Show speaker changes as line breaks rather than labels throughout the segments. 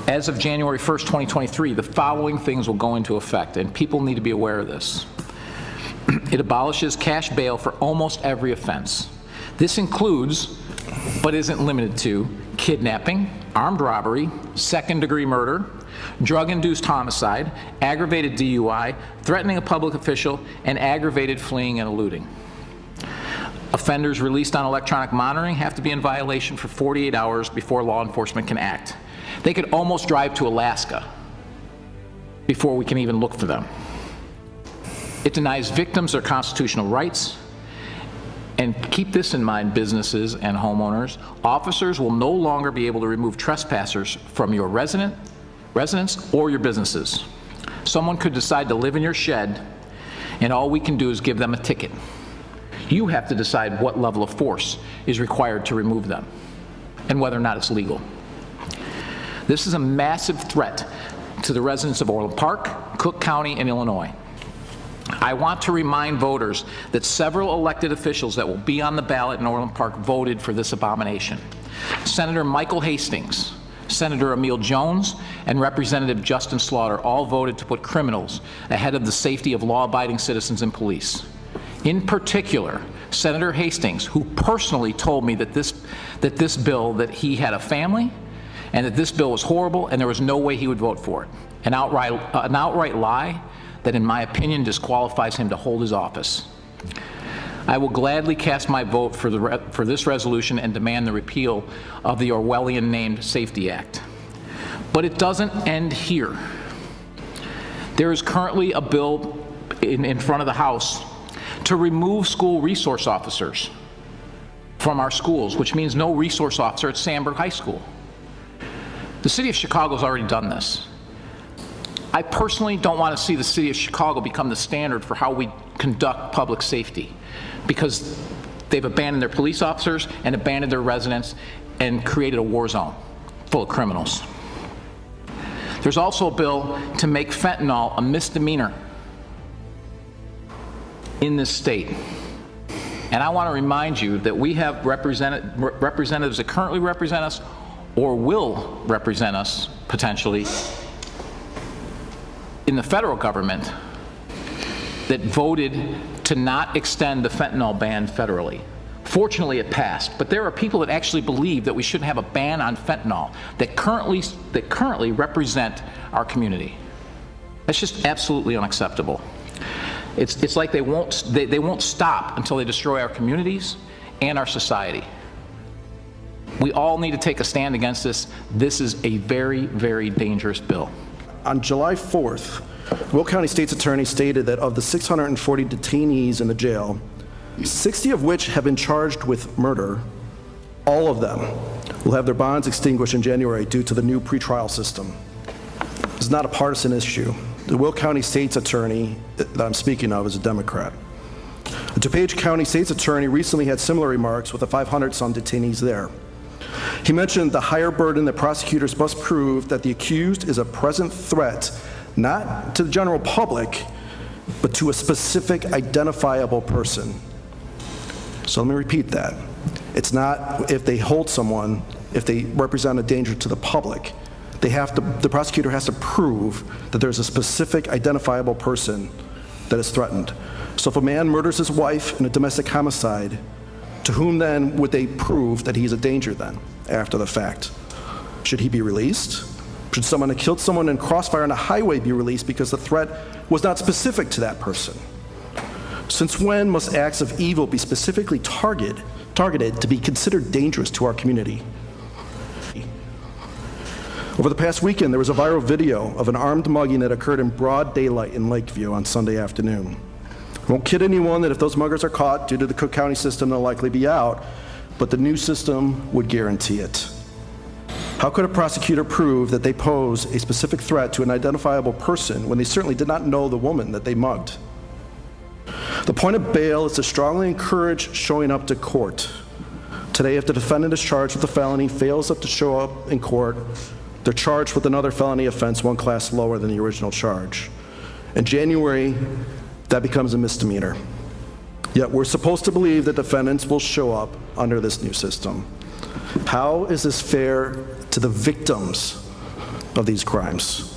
as of January 1st, 2023, the following things will go into effect, and people need to be aware of this. It abolishes cash bail for almost every offense. This includes, but isn't limited to, kidnapping, armed robbery, second-degree murder, drug-induced homicide, aggravated DUI, threatening a public official, and aggravated fleeing and eluding. Offenders released on electronic monitoring have to be in violation for 48 hours before law enforcement can act. They could almost drive to Alaska before we can even look for them. It denies victims their constitutional rights. And keep this in mind, businesses and homeowners. Officers will no longer be able to remove trespassers from your residence or your businesses. Someone could decide to live in your shed, and all we can do is give them a ticket. You have to decide what level of force is required to remove them and whether or not it's legal. This is a massive threat to the residents of Orland Park, Cook County, and Illinois. I want to remind voters that several elected officials that will be on the ballot in Orland Park voted for this abomination. Senator Michael Hastings, Senator Emil Jones, and Representative Justin Slaughter all voted to put criminals ahead of the safety of law-abiding citizens and police. In particular, Senator Hastings, who personally told me that that he had a family and that this bill was horrible and there was no way he would vote for it. An outright lie that, in my opinion, disqualifies him to hold his office. I will gladly cast my vote for this resolution and demand the repeal of the Orwellian-named Safety Act. But it doesn't end here. There is currently a bill in front of the House to remove school resource officers from our schools, which means no resource officer at Sandburg High School. The city of Chicago has already done this. I personally don't want to see the city of Chicago become the standard for how we conduct public safety, because they've abandoned their police officers and abandoned their residents and created a war zone full of criminals. There's also a bill to make fentanyl a misdemeanor in this state. And I want to remind you that we have representatives that currently represent us or will represent us potentially in the federal government that voted to not extend the fentanyl ban federally. Fortunately, it passed, but there are people that actually believe that we shouldn't have a ban on fentanyl that currently represent our community. That's just absolutely unacceptable. It's like they won't stop until they destroy our communities and our society. We all need to take a stand against this. This is a very, very dangerous bill.
On July 4th, Will County State's Attorney stated that of the 640 detainees in the jail, 60 of which have been charged with murder, all of them will have their bonds extinguished in January due to the new pretrial system. This is not a partisan issue. The Will County State's Attorney that I'm speaking of is a Democrat. The DuPage County State's Attorney recently had similar remarks with the 500-some detainees there. He mentioned the higher burden that prosecutors must prove that the accused is a present threat, not to the general public, but to a specific identifiable person. So let me repeat that. It's not if they hold someone, if they represent a danger to the public. The prosecutor has to prove that there's a specific identifiable person that is threatened. So if a man murders his wife in a domestic homicide, to whom then would they prove that he's a danger then, after the fact? Should he be released? Should someone who killed someone in crossfire on a highway be released because the threat was not specific to that person? Since when must acts of evil be specifically targeted to be considered dangerous to our community? Over the past weekend, there was a viral video of an armed mugging that occurred in broad daylight in Lakeview on Sunday afternoon. I won't kid anyone that if those muggers are caught due to the Cook County system, they'll likely be out, but the new system would guarantee it. How could a prosecutor prove that they pose a specific threat to an identifiable person when they certainly did not know the woman that they mugged? The point of bail is to strongly encourage showing up to court. Today, if the defendant is charged with a felony, fails to show up in court, they're charged with another felony offense, one class lower than the original charge. In January, that becomes a misdemeanor. Yet we're supposed to believe that defendants will show up under this new system. How is this fair to the victims of these crimes.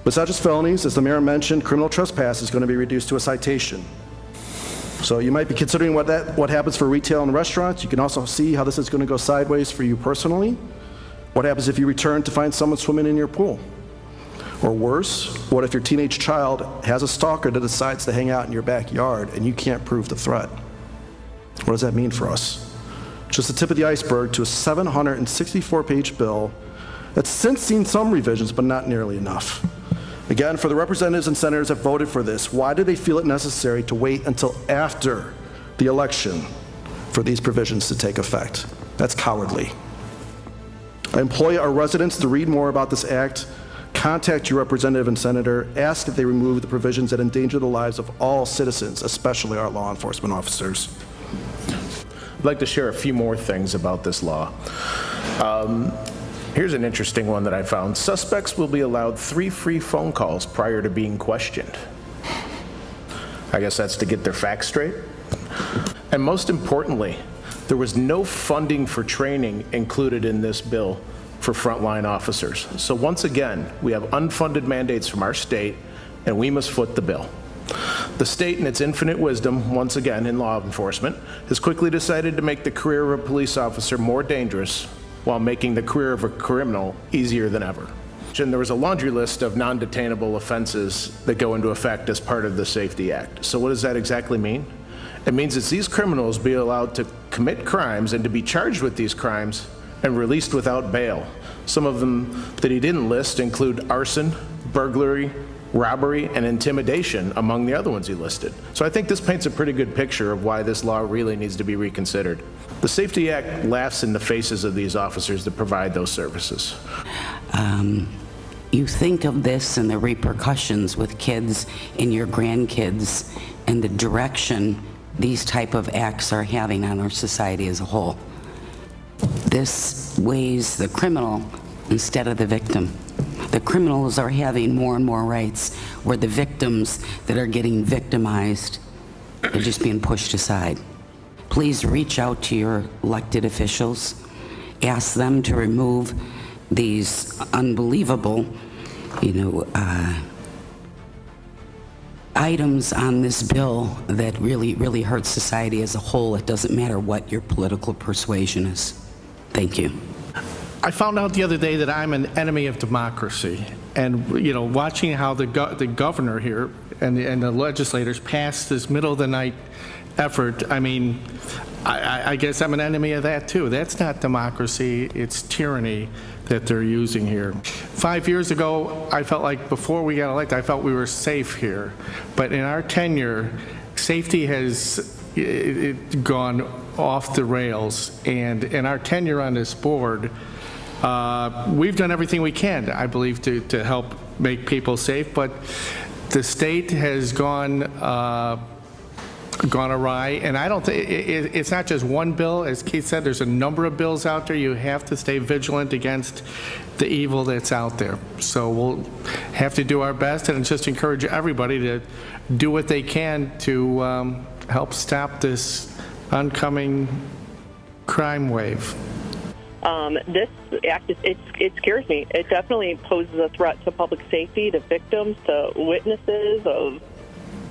But it's not just felonies. As the mayor mentioned, criminal trespass is going to be reduced to a citation. So you might be considering what happens for retail and restaurants. You can also see how this is going to go sideways for you personally. What happens if you return to find someone swimming in your pool? Or worse, what if your teenage child has a stalker that decides to hang out in your backyard and you can't prove the threat? What does that mean for us? Just the tip of the iceberg to a 764-page bill that's since seen some revisions, but not nearly enough. Again, for the representatives and senators that voted for this, why do they feel it necessary to wait until after the election for these provisions to take effect? That's cowardly. I implore our residents to read more about this act, contact your representative and senator, ask that they remove the provisions that endanger the lives of all citizens, especially our law enforcement officers.
I'd like to share a few more things about this law. Here's an interesting one that I found. Suspects will be allowed 3 free phone calls prior to being questioned. I guess that's to get their facts straight. And most importantly, there was no funding for training included in this bill for frontline officers. So once again, we have unfunded mandates from our state, and we must foot the bill. The state, in its infinite wisdom, once again in law enforcement, has quickly decided to make the career of a police officer more dangerous while making the career of a criminal easier than ever. And there was a laundry list of non-detainable offenses that go into effect as part of the Safety Act. So what does that exactly mean? It means that these criminals be allowed to commit crimes and to be charged with these crimes and released without bail. Some of them that he didn't list include arson, burglary, robbery, and intimidation among the other ones he listed. So I think this paints a pretty good picture of why this law really needs to be reconsidered. The Safety Act laughs in the faces of these officers that provide those services.
You think of this and the repercussions with kids and your grandkids and the direction these type of acts are having on our society as a whole. This weighs the criminal instead of the victim. The criminals are having more and more rights, where the victims that are getting victimized are just being pushed aside. Please reach out to your elected officials. Ask them to remove these unbelievable, items on this bill that really hurt society as a whole. It doesn't matter what your political persuasion is. Thank you.
I found out the other day that I'm an enemy of democracy, and watching how the governor here and the legislators passed this middle of the night effort. I mean, I guess I'm an enemy of that too. That's not democracy, it's tyranny that they're using here. 5 years ago, I felt like before we got elected, I felt we were safe here. But in our tenure, safety has gone off the rails. And in our tenure on this board, we've done everything we can, I believe, to help make people safe. But the state has gone awry, and I don't think it's not just one bill. As Keith said, there's a number of bills out there. You have to stay vigilant against the evil that's out there. So we'll have to do our best, and just encourage everybody to do what they can to help stop this oncoming crime wave.
This act, it scares me. It definitely poses a threat to public safety, to victims, to witnesses of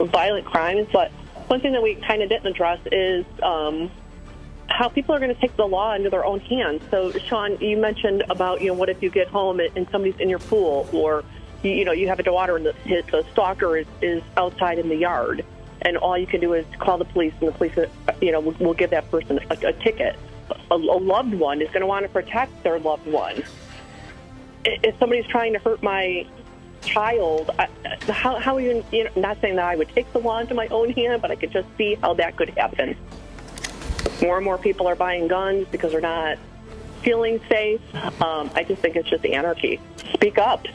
violent crimes. But one thing that we kind of didn't address is how people are going to take the law into their own hands. So, Sean, you mentioned about, what if you get home and somebody's in your pool, or, you have a daughter and the stalker is outside in the yard, and all you can do is call the police, and the police, will give that person a ticket. A loved one is going to want to protect their loved one. If somebody's trying to hurt my child, how are you, not saying that I would take the law into my own hand, but I could just see how that could happen. More and more people are buying guns because they're not feeling safe. I just think it's just anarchy. Speak up.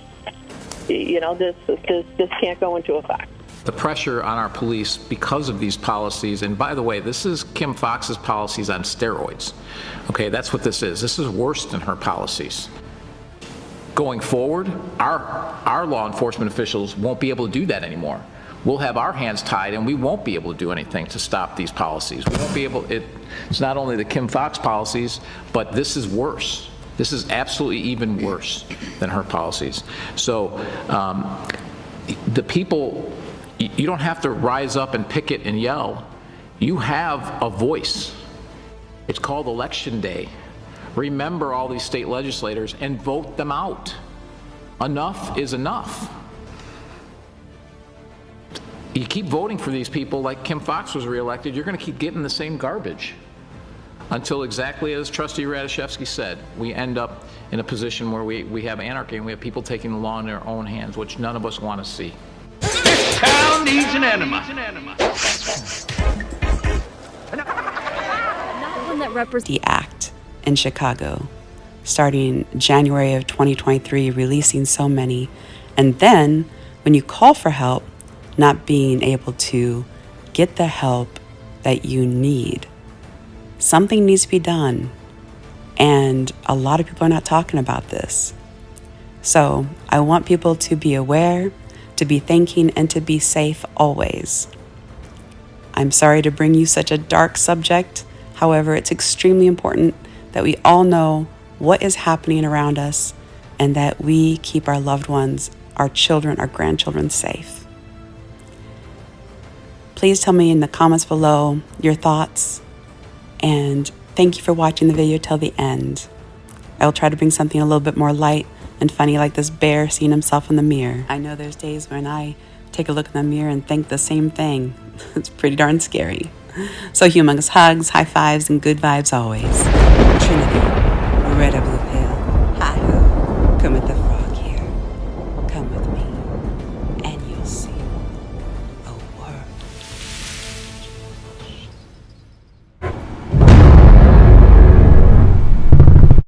This can't go into effect.
The pressure on our police because of these policies, and by the way, this is Kim Foxx's policies on steroids. Okay, that's what this is. This is worse than her policies. Going forward, our law enforcement officials won't be able to do that anymore. We'll have our hands tied, and we won't be able to do anything to stop these policies. We won't be able. It's not only the Kim Foxx policies, but this is worse. This is absolutely even worse than her policies. So the people, you don't have to rise up and picket and yell. You have a voice. It's called Election Day. Remember all these state legislators and vote them out. Enough is enough. You keep voting for these people like Kim Foxx was reelected, you're going to keep getting the same garbage until, exactly as Trustee Radishevsky said, we end up in a position where we have anarchy and we have people taking the law in their own hands, which none of us want to see.
This town needs an enema.
Not one that represents the act in Chicago, starting January of 2023, releasing so many, and then when you call for help, not being able to get the help that you need. Something needs to be done, and a lot of people are not talking about this. So I want people to be aware, to be thinking, and to be safe always. I'm sorry to bring you such a dark subject. However, it's extremely important that we all know what is happening around us and that we keep our loved ones, our children, our grandchildren safe. Please tell me in the comments below your thoughts, and thank you for watching the video till the end. I will try to bring something a little bit more light and funny, like this bear seeing himself in the mirror. I know there's days when I take a look in the mirror and think the same thing. It's pretty darn scary. So humongous hugs, high fives, and good vibes always. Trinity.